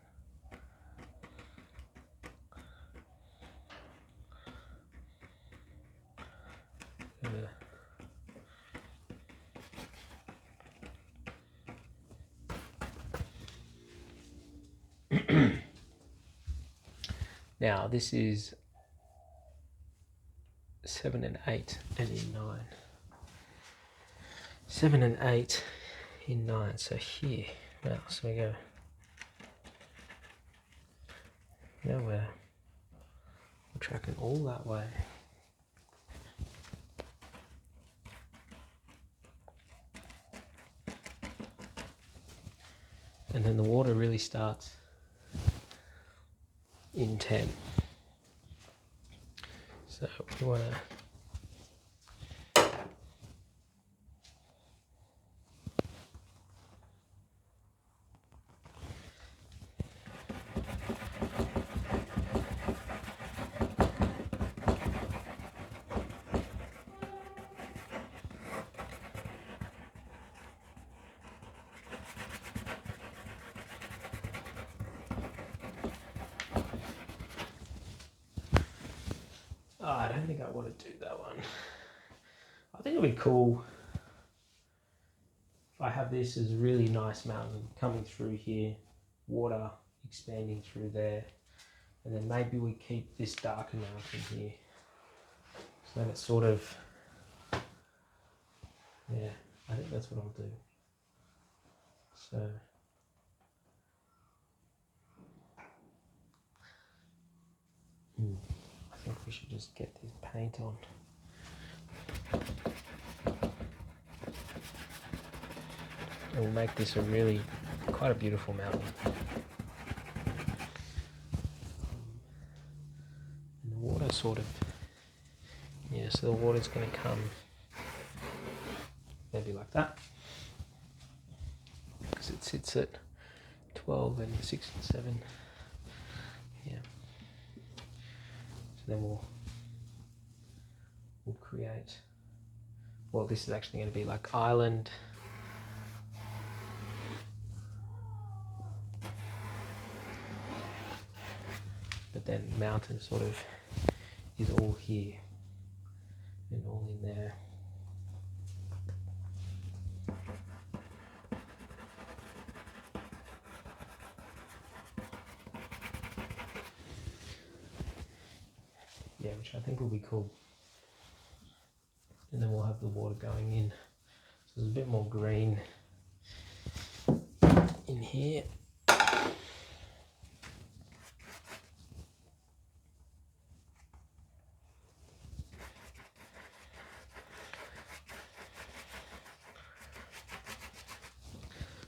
S1: Now this is 7 and 8 and in 9. 7 and 8 in 9. So here, now, so we go. Now we're tracking all that way. And then the water really starts in 10. So we want to I don't think I want to do that one. I think it'll be cool I have this as a really nice mountain coming through here, water expanding through there, and then maybe we keep this darker mountain here. So then it's sort of, yeah, I think that's what I'll do. So, I think we should just get this paint on. It will make this a really, quite a beautiful mountain. And the water sort of, yeah, so the water's going to come maybe like that. Because it sits at 12 and 6 and 7. Yeah. So then we'll create, well, this is actually going to be like island. But then mountain sort of is all here and all in there. Yeah, which I think will be cool. And then we'll have the water going in. So there's a bit more green in here.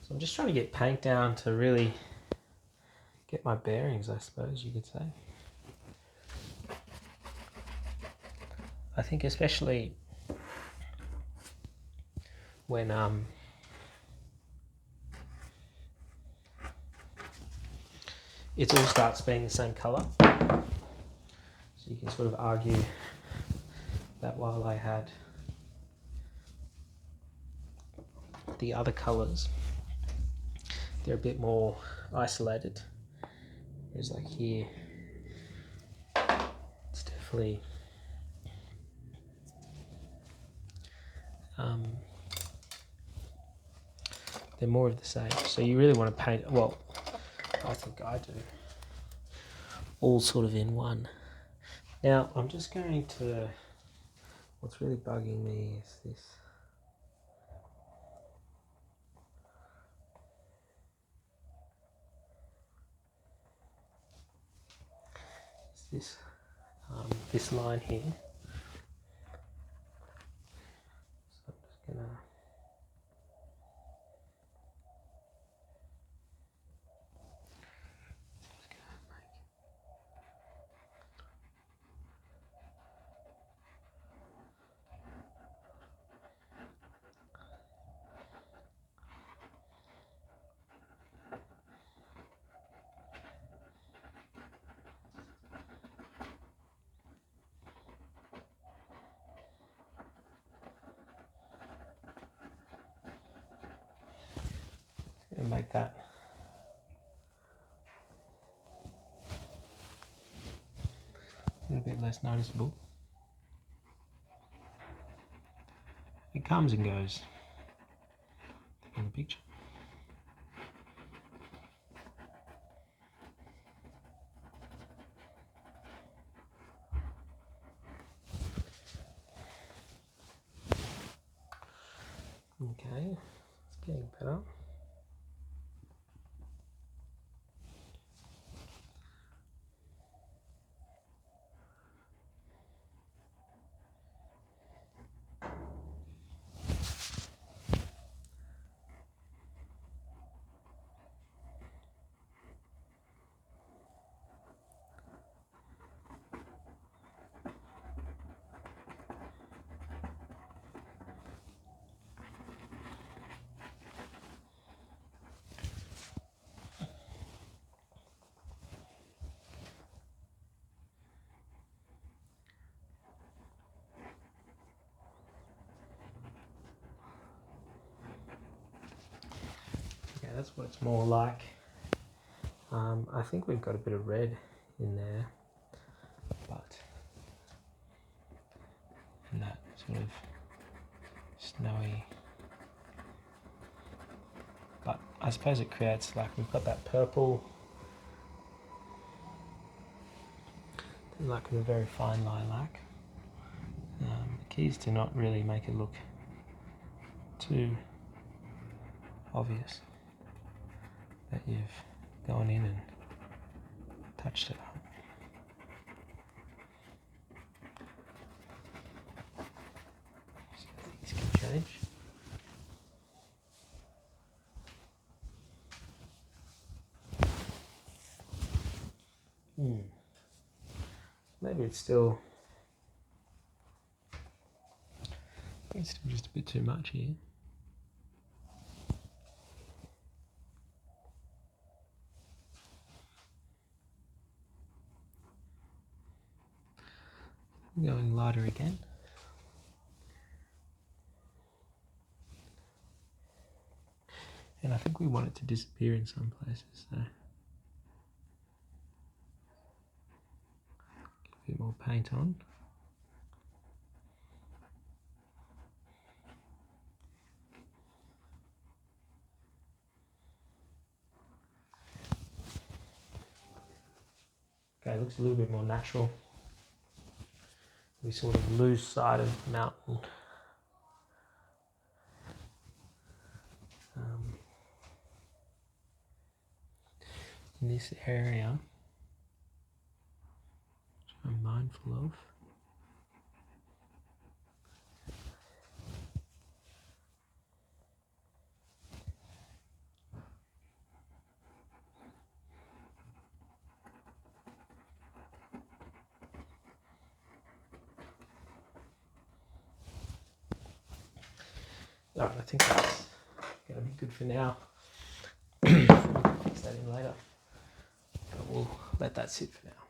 S1: So I'm just trying to get paint down to really get my bearings, I suppose you could say. I think especially when it all starts being the same colour. So you can sort of argue that while I had the other colours, they're a bit more isolated. Whereas like here, it's definitely they're more of the same. So you really want to paint, well, I think I do, all sort of in one. Now I'm just going to, what's really bugging me is this. This line here. So I'm just gonna make that a little bit less noticeable. It comes and goes in the picture. Okay, it's getting better. Okay, that's what it's more like. I think we've got a bit of red in there, but in that sort of snowy but I suppose it creates, like, we've got that purple, like a very fine lilac. The key is to not really make it look too obvious that you've gone in and touched it up. So things can change. Maybe it's still just a bit too much here. Going lighter again. And I think we want it to disappear in some places, so a bit more paint on. Okay, it looks a little bit more natural. We sort of lose sight of the mountain. In this area, which I'm mindful of. Alright, I think that's going to be good for now. Fix that in later. But we'll let that sit for now.